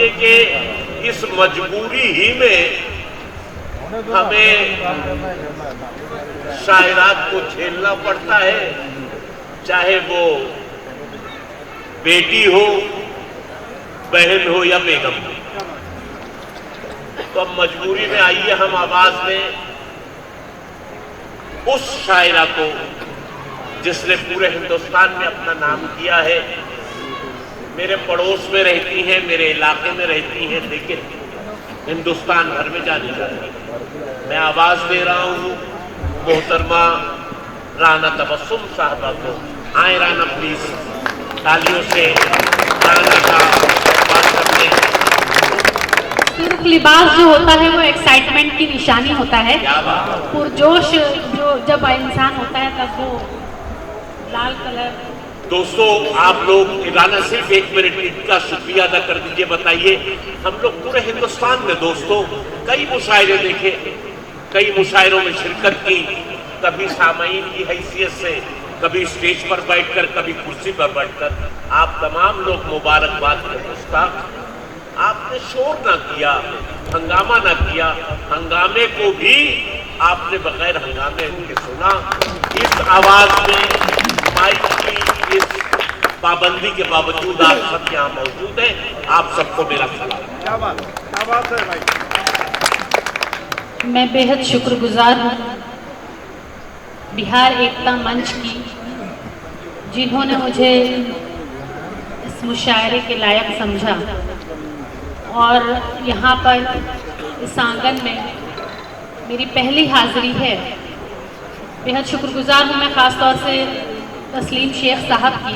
समझिए कि इस मजबूरी ही में हमें शायरात को झेलना पड़ता है, चाहे वो बेटी हो, बहन हो या बेगम हो। तो अब मजबूरी में आइए हम आवाज दें उस शायरा को जिसने पूरे हिंदुस्तान में अपना नाम किया है। मेरे पड़ोस में रहती हैं, मेरे इलाके में रहती हैं, लेकिन हिंदुस्तान भर में जानी जाती है। मैं आवाज दे रहा हूं मोहतरमा राना तबस्सुम साहबा को। आए राना प्लीज, तालियों से राना का बात करते हैं। सिर्फ लिबास जो होता है वो एक्साइटमेंट की निशानी होता है। पुरजोश जो जब इंसान होता है तब वो लाल कलर। दोस्तों आप लोग राना सिर्फ 1 मिनट इनका शुक्रिया अदा कर दीजिए। बताइए, हम लोग पूरे हिंदुस्तान में दोस्तों कई मुशायरे देखे, कई मुशायरों में शिरकत की, कभी सामाईन की हैसियत से, कभी स्टेज पर बैठकर, कभी कुर्सी पर बैठकर। आप तमाम लोग मुबारकबाद के मुस्ताक। आपने शोर ना किया, हंगामा ना किया, हंगामे को भी आपने बगैर हंगामे के सुना। इस आवाज में माइक की इस पाबंदी के बावजूद आप सब यहाँ मौजूद हैं। आप सबको मेरा सलाम। क्या बात है भाई। मैं बेहद शुक्रगुजार हूँ बिहार एकता मंच की, जिन्होंने मुझे इस मुशायरे के लायक समझा और यहाँ पर इस आंगन में मेरी पहली हाजिरी है। बेहद शुक्रगुजार हूँ मैं ख़ास तौर से तस्लीम शेख साहब की,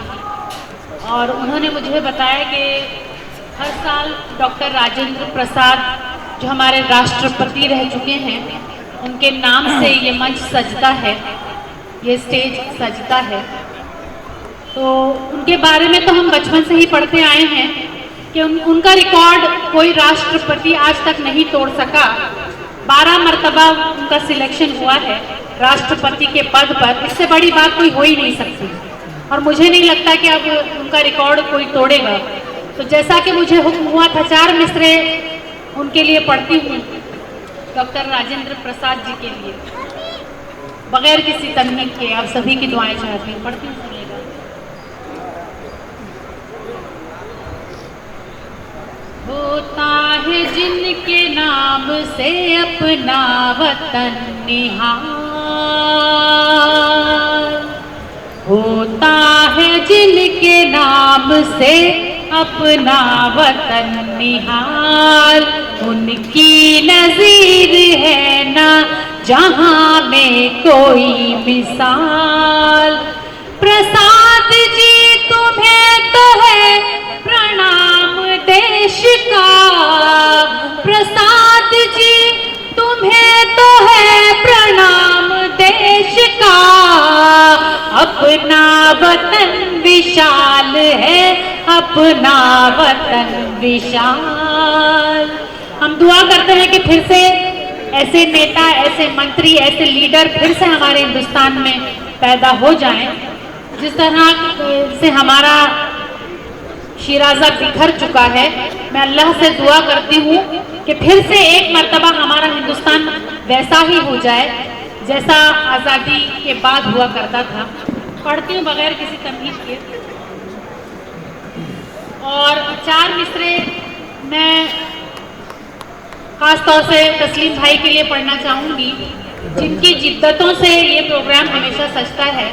और उन्होंने मुझे बताया कि हर साल डॉक्टर राजेंद्र प्रसाद जो हमारे राष्ट्रपति रह चुके हैं, उनके नाम से ये मंच सजता है, ये स्टेज सजता है। तो उनके बारे में तो हम बचपन से ही पढ़ते आए हैं कि उनका रिकॉर्ड कोई राष्ट्रपति आज तक नहीं तोड़ सका। 12 मरतबा उनका सिलेक्शन हुआ है राष्ट्रपति के पद पर। इससे बड़ी बात कोई हो ही नहीं सकती, और मुझे नहीं लगता कि अब उनका रिकॉर्ड कोई तोड़ेगा। तो जैसा कि मुझे हुक्म हुआ था, 4 मिसरे उनके लिए पढ़ती हूँ, डॉक्टर राजेंद्र प्रसाद जी के लिए, बगैर किसी तमहीद के। आप सभी की दुआएं चाहती हूँ, पढ़ती हूँ, सुनिएगा। होता है जिनके नाम से अपना वतन निहाल, होता है जिनके नाम से अपना वतन निहाल, उनकी नज़ीर है ना जहां में कोई मिसाल। प्रसाद जी तुम्हें तो है प्रणाम देश का, प्रसाद जी तुम्हें तो है प्रणाम देश का, अपना वतन विशाल है, अपना वतन विशाल। हम दुआ करते हैं कि फिर से ऐसे नेता, ऐसे मंत्री, ऐसे लीडर फिर से हमारे हिंदुस्तान में पैदा हो जाएं। जिस तरह से हमारा शिराजा बिखर चुका है, मैं अल्लाह से दुआ करती हूँ कि फिर से एक मर्तबा हमारा हिंदुस्तान वैसा ही हो जाए जैसा आज़ादी के बाद हुआ करता था। पढ़ती हूँ बगैर किसी तमहीद के। और 4 मिसरे मैं खास तौर से तस्लीम भाई के लिए पढ़ना चाहूँगी, जिनकी जिद्दतों से ये प्रोग्राम हमेशा सजता है,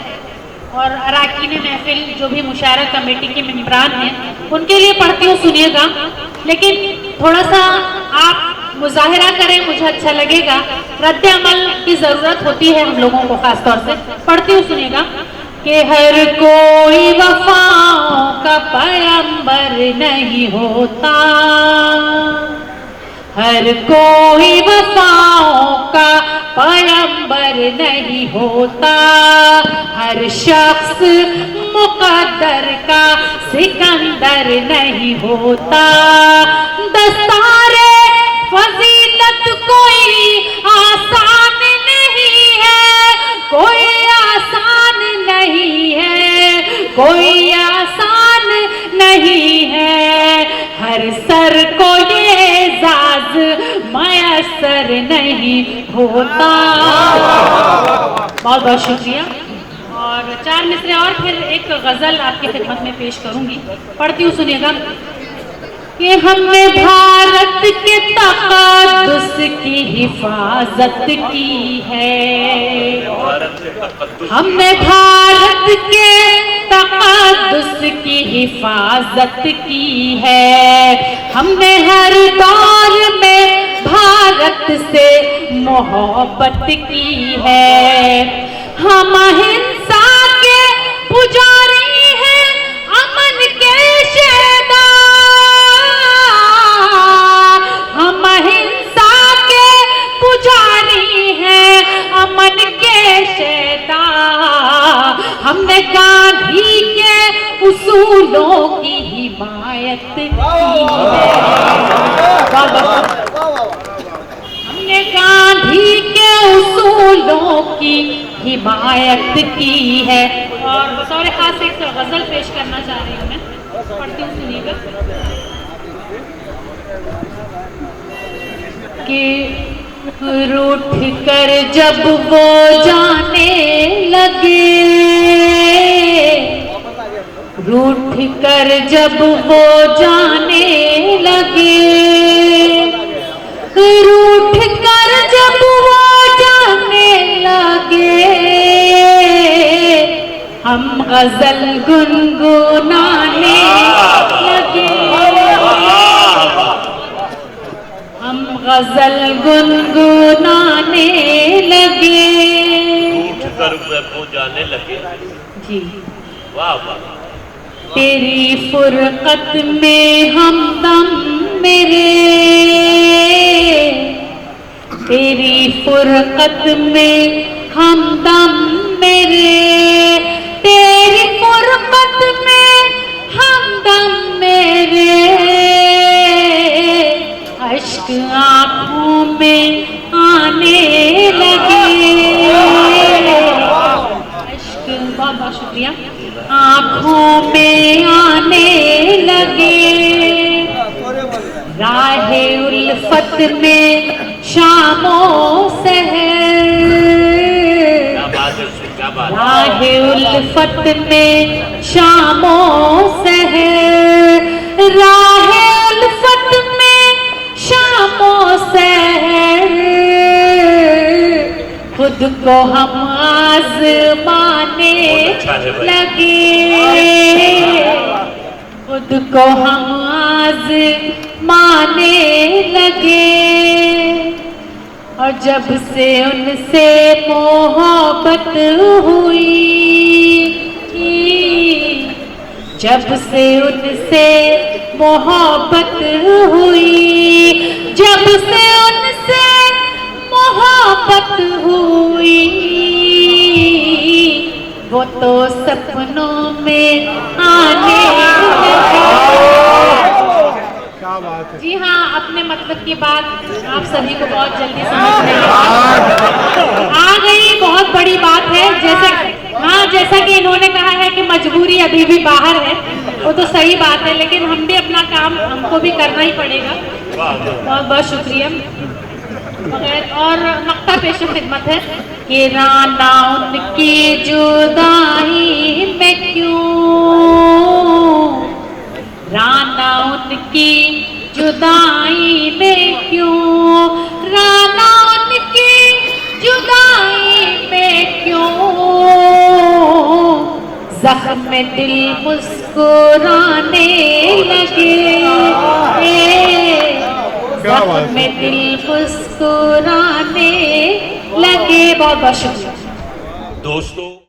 और अरकान महफिल जो भी मुशायरा कमेटी के मेंबरान हैं उनके लिए पढ़ती हूँ, सुनिएगा। लेकिन थोड़ा सा आप मुजाहिरा करें, मुझे अच्छा लगेगा। रद्द अमल की ज़रूरत होती है हम लोगों को खास तौर से। पढ़ती हूँ, सुनिएगा। कि हर कोई वफाओं का पैगंबर नहीं होता, हर कोई वफाओं का पैगंबर नहीं होता, हर शख्स मुकद्दर का सिकंदर नहीं होता। दस्तारे फजीलत कोई आसान नहीं है, कोई आसान नहीं है, कोई आसान नहीं है। हर सर को मैसर नहीं होता। बहुत बहुत शुक्रिया। और 4 मिसरे और फिर एक गजल आपकी खिदमत में पेश करूंगी, पढ़ती हूँ, सुनिएगा। कि हमने भारत के तक़द्दुस की हिफाजत की है, हमने भारत के तक़द्दुस की हिफाजत की है, हमने हर दौर में भारत से मोहब्बत की है। हम अहिंसा के पुजारी हैं, अमन के शेदा, हम अहिंसा के पुजारी हैं, अमन के शेदा। हमने गांधी के उसूलों की हिमायत की है, हमने गांधी के उसूलों की हिमायत की है। और बतौर खास एक गजल पेश करना चाह रही हूँ मैं, पढ़ती हूँ, सुनिएगा। कि रूठ कर जब वो जाने लगे, रूठ कर जब वो जाने लगे, रूठ कर जब वो जाने लगे, हम गजल गुनगुनाने लगे, हम गजल गुनगुनाने लगे। रूठ कर वो जाने लगे। जी वाह वाह। तेरी फुरकत में हमदम मेरे, तेरी फुरकत में हमदम मेरे, तेरी फुरकत में हमदम मेरे, अश्क आँखों में आने लगे, अश्क, बहुत बहुत शुक्रिया, आँखों में आने लगे। राहे उल्फत में शामो सहर, राहे उल्फत में शामो सहर, राहे उल्फत में शामो सहर, खुद को हम आज़माने लगे, खुद को हम आज़माने लगे। और जब से उनसे मोहब्बत हुई, जब से उनसे मोहब्बत हुई, जब से उनसे मोहब्बत हुई, वो तो सपनों में आने लगे। क्या बात है। जी हाँ, अपने मतलब की बात आप सभी को बहुत जल्दी समझ में आ गई। बहुत बड़ी बात है। जैसा कि इन्होंने कहा है कि मजबूरी अभी भी बाहर है, वो तो सही बात है, लेकिन हम भी अपना काम हमको भी करना ही पड़ेगा। बहुत बहुत शुक्रिया। और मक्ता पेश खिदमत है कि राना उनकी जुदाई में क्यों, राना उनकी जुदाई में क्यों, राना उनकी जुदाई में क्यों, जख्म दिल मुस्कुराने लगे, जख्म दिल मुस्कुराने लगे। बहुत बहुत शुक्रिया दोस्तों।